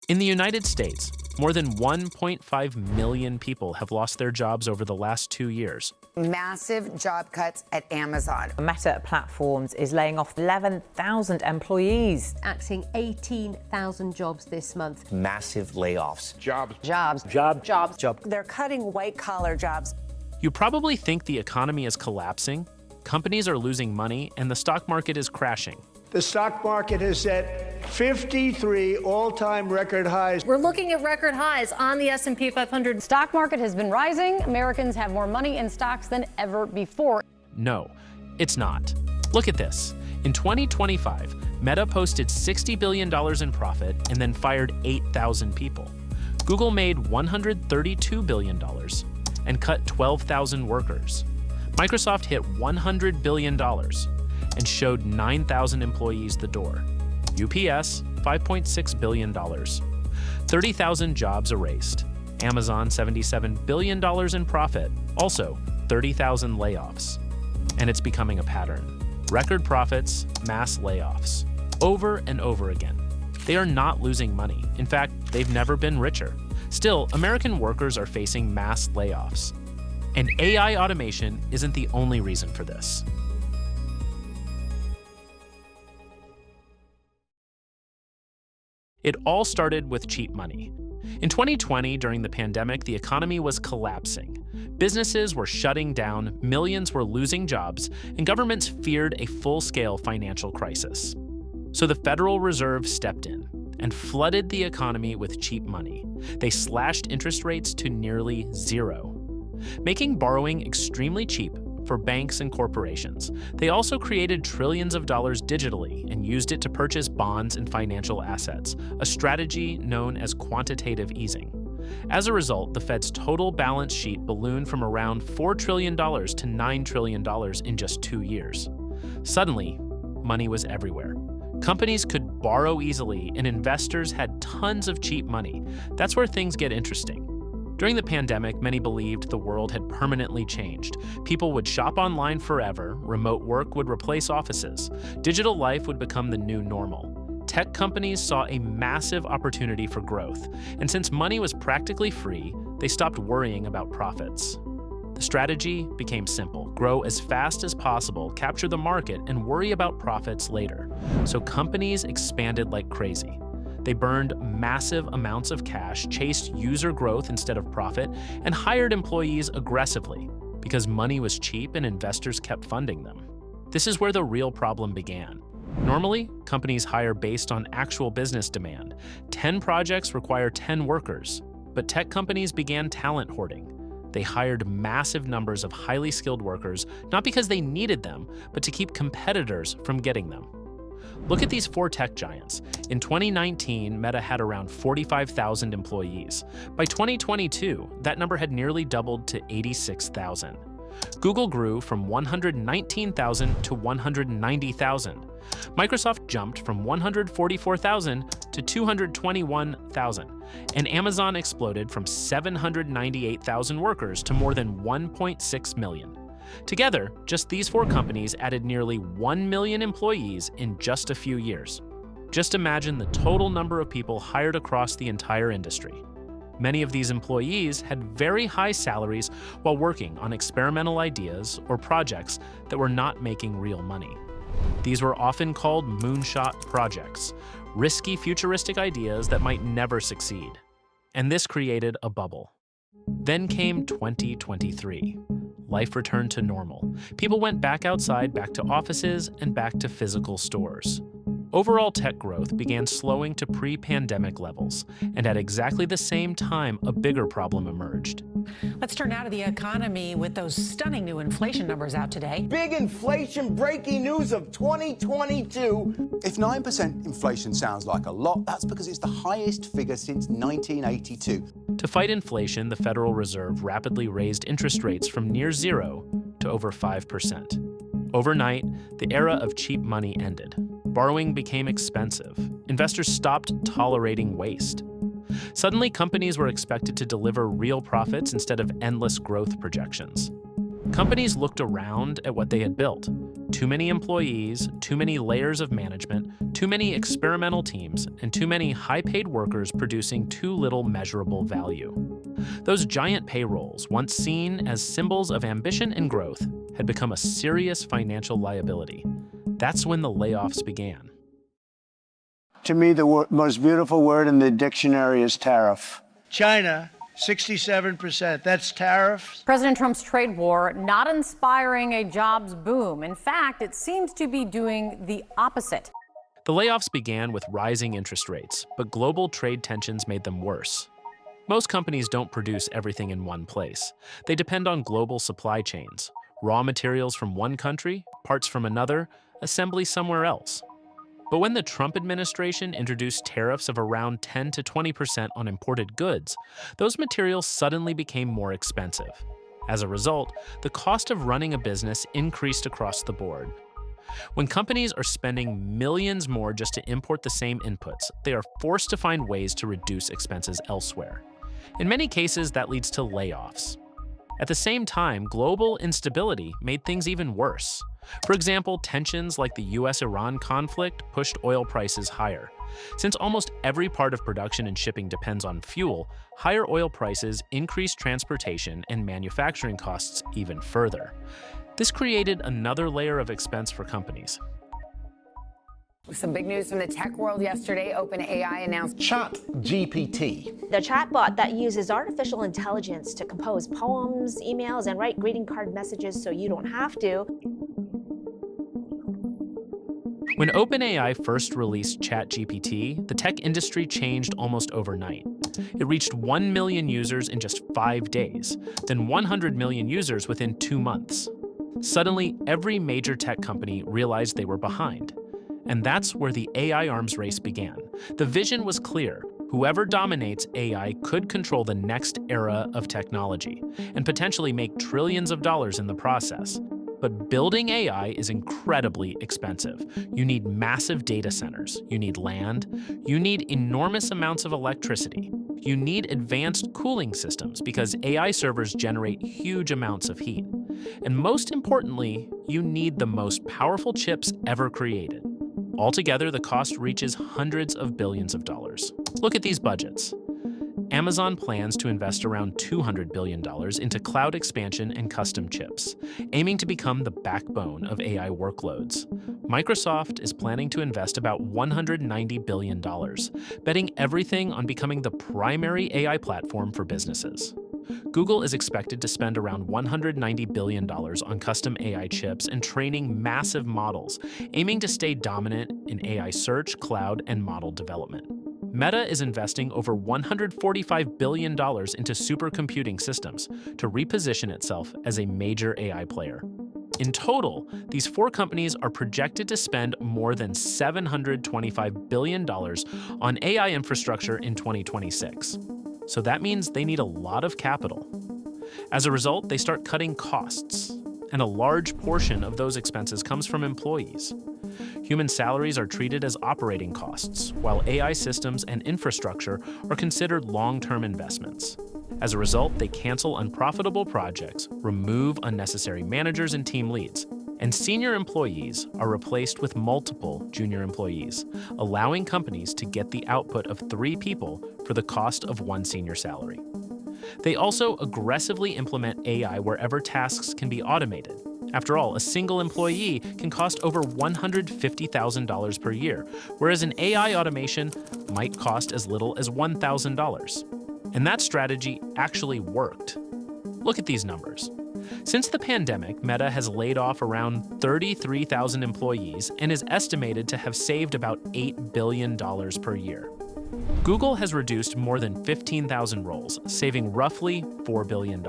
In the United States, more than 1.5 million people have lost their jobs over the last 2 years. Massive job cuts at Amazon. Meta Platforms is laying off 11,000 employees. Axing 18,000 jobs this month. Massive layoffs. Jobs. They're cutting white-collar jobs. You probably think the economy is collapsing, companies are losing money, and the stock market is crashing. The stock market has set 53 all-time record highs. We're looking at record highs on the S&P 500. Stock market has been rising. Americans have more money in stocks than ever before. No, it's not. Look at this. In 2025, Meta posted $60 billion in profit and then fired 8,000 people. Google made $132 billion and cut 12,000 workers. Microsoft hit $100 billion and showed 9,000 employees the door. UPS, $5.6 billion. 30,000 jobs erased. Amazon, $77 billion in profit. Also, 30,000 layoffs. And it's becoming a pattern. Record profits, mass layoffs. Over and over again. They are not losing money. In fact, they've never been richer. Still, American workers are facing mass layoffs. And AI automation isn't the only reason for this. It all started with cheap money. In 2020, during the pandemic, the economy was collapsing. Businesses were shutting down, millions were losing jobs, and governments feared a full-scale financial crisis. So the Federal Reserve stepped in and flooded the economy with cheap money. They slashed interest rates to nearly zero, making borrowing extremely cheap for banks and corporations. They also created trillions of dollars digitally and used it to purchase bonds and financial assets, a strategy known as quantitative easing. As a result, the Fed's total balance sheet ballooned from around $4 trillion to $9 trillion in just 2 years. Suddenly, money was everywhere. Companies could borrow easily, and investors had tons of cheap money. That's where things get interesting. During the pandemic, many believed the world had permanently changed. People would shop online forever, remote work would replace offices, digital life would become the new normal. Tech companies saw a massive opportunity for growth, and since money was practically free, they stopped worrying about profits. The strategy became simple: grow as fast as possible, capture the market, and worry about profits later. So companies expanded like crazy. They burned massive amounts of cash, chased user growth instead of profit, and hired employees aggressively because money was cheap and investors kept funding them. This is where the real problem began. Normally, companies hire based on actual business demand. 10 projects require 10 workers, but tech companies began talent hoarding. They hired massive numbers of highly skilled workers, not because they needed them, but to keep competitors from getting them. Look at these 4 tech giants. In 2019, Meta had around 45,000 employees. By 2022, that number had nearly doubled to 86,000. Google grew from 119,000 to 190,000. Microsoft jumped from 144,000 to 221,000. And Amazon exploded from 798,000 workers to more than 1.6 million. Together, just these 4 companies added nearly 1 million employees in just a few years. Just imagine the total number of people hired across the entire industry. Many of these employees had very high salaries while working on experimental ideas or projects that were not making real money. These were often called moonshot projects, risky futuristic ideas that might never succeed. And this created a bubble. Then came 2023. Life returned to normal. People went back outside, back to offices, and back to physical stores. Overall tech growth began slowing to pre-pandemic levels, and at exactly the same time, a bigger problem emerged. Let's turn now to the economy with those stunning new inflation numbers out today. Big inflation breaking news of 2022. If 9% inflation sounds like a lot, that's because it's the highest figure since 1982. To fight inflation, the Federal Reserve rapidly raised interest rates from near zero to over 5%. Overnight, the era of cheap money ended. Borrowing became expensive. Investors stopped tolerating waste. Suddenly, companies were expected to deliver real profits instead of endless growth projections. Companies looked around at what they had built. Too many employees, too many layers of management, too many experimental teams, and too many high-paid workers producing too little measurable value. Those giant payrolls, once seen as symbols of ambition and growth, had become a serious financial liability. That's when the layoffs began. To me, the most beautiful word in the dictionary is tariff. China, 67%. That's tariffs. President Trump's trade war not inspiring a jobs boom. In fact, it seems to be doing the opposite. The layoffs began with rising interest rates, but global trade tensions made them worse. Most companies don't produce everything in one place. They depend on global supply chains, raw materials from one country, parts from another, assembly somewhere else. But when the Trump administration introduced tariffs of around 10 to 20% on imported goods, those materials suddenly became more expensive. As a result, the cost of running a business increased across the board. When companies are spending millions more just to import the same inputs, they are forced to find ways to reduce expenses elsewhere. In many cases, that leads to layoffs. At the same time, global instability made things even worse. For example, tensions like the US-Iran conflict pushed oil prices higher. Since almost every part of production and shipping depends on fuel, higher oil prices increased transportation and manufacturing costs even further. This created another layer of expense for companies. Some big news from the tech world yesterday. OpenAI announced ChatGPT. The chatbot that uses artificial intelligence to compose poems, emails, and write greeting card messages so you don't have to. When OpenAI first released ChatGPT, the tech industry changed almost overnight. It reached 1 million users in just 5 days, then 100 million users within 2 months. Suddenly, every major tech company realized they were behind. And that's where the AI arms race began. The vision was clear. Whoever dominates AI could control the next era of technology and potentially make trillions of dollars in the process. But building AI is incredibly expensive. You need massive data centers, you need land, you need enormous amounts of electricity. You need advanced cooling systems because AI servers generate huge amounts of heat. And most importantly, you need the most powerful chips ever created. Altogether, the cost reaches hundreds of billions of dollars. Look at these budgets. Amazon plans to invest around $200 billion into cloud expansion and custom chips, aiming to become the backbone of AI workloads. Microsoft is planning to invest about $190 billion, betting everything on becoming the primary AI platform for businesses. Google is expected to spend around $190 billion on custom AI chips and training massive models, aiming to stay dominant in AI search, cloud, and model development. Meta is investing over $145 billion into supercomputing systems to reposition itself as a major AI player. In total, these 4 companies are projected to spend more than $725 billion on AI infrastructure in 2026. So that means they need a lot of capital. As a result, they start cutting costs, and a large portion of those expenses comes from employees. Human salaries are treated as operating costs, while AI systems and infrastructure are considered long-term investments. As a result, they cancel unprofitable projects, remove unnecessary managers and team leads, and senior employees are replaced with multiple junior employees, allowing companies to get the output of 3 people for the cost of 1 senior salary. They also aggressively implement AI wherever tasks can be automated. After all, a single employee can cost over $150,000 per year, whereas an AI automation might cost as little as $1,000. And that strategy actually worked. Look at these numbers. Since the pandemic, Meta has laid off around 33,000 employees and is estimated to have saved about $8 billion per year. Google has reduced more than 15,000 roles, saving roughly $4 billion.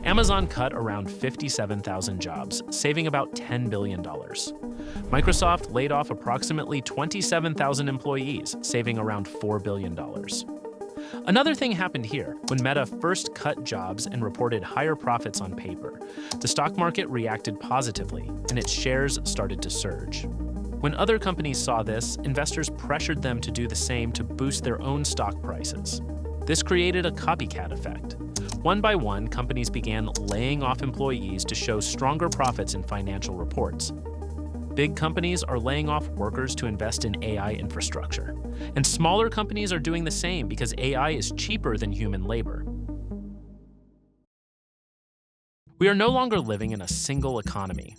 Amazon cut around 57,000 jobs, saving about $10 billion. Microsoft laid off approximately 27,000 employees, saving around $4 billion. Another thing happened here. When Meta first cut jobs and reported higher profits on paper, the stock market reacted positively, and its shares started to surge. When other companies saw this, investors pressured them to do the same to boost their own stock prices. This created a copycat effect. One by one, companies began laying off employees to show stronger profits in financial reports. Big companies are laying off workers to invest in AI infrastructure. And smaller companies are doing the same because AI is cheaper than human labor. We are no longer living in a single economy.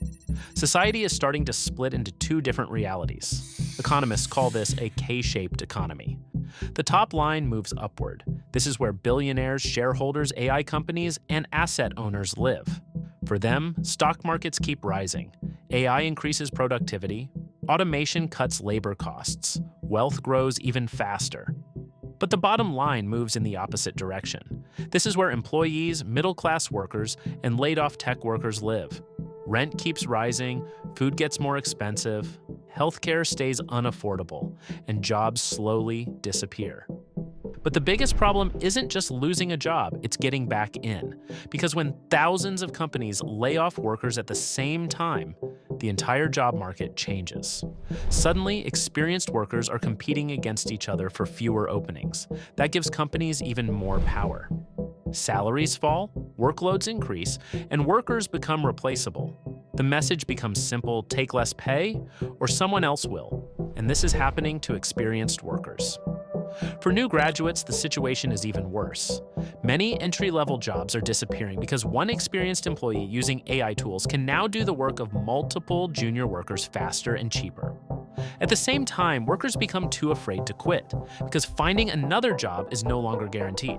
Society is starting to split into two different realities. Economists call this a K-shaped economy. The top line moves upward. This is where billionaires, shareholders, AI companies, and asset owners live. For them, stock markets keep rising. AI increases productivity. Automation cuts labor costs. Wealth grows even faster. But the bottom line moves in the opposite direction. This is where employees, middle-class workers, and laid-off tech workers live. Rent keeps rising, food gets more expensive, healthcare stays unaffordable, and jobs slowly disappear. But the biggest problem isn't just losing a job, it's getting back in. Because when thousands of companies lay off workers at the same time, the entire job market changes. Suddenly, experienced workers are competing against each other for fewer openings. That gives companies even more power. Salaries fall, workloads increase, and workers become replaceable. The message becomes simple: take less pay, or someone else will. And this is happening to experienced workers. For new graduates, the situation is even worse. Many entry-level jobs are disappearing because one experienced employee using AI tools can now do the work of multiple junior workers faster and cheaper. At the same time, workers become too afraid to quit because finding another job is no longer guaranteed.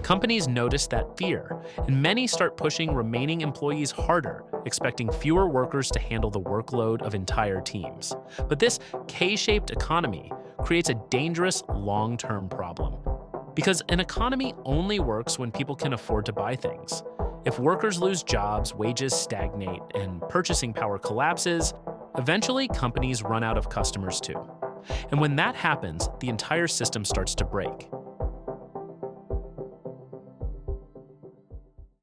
Companies notice that fear, and many start pushing remaining employees harder, expecting fewer workers to handle the workload of entire teams. But this K-shaped economy creates a dangerous long-term problem. Because an economy only works when people can afford to buy things. If workers lose jobs, wages stagnate, and purchasing power collapses, eventually companies run out of customers too. And when that happens, the entire system starts to break.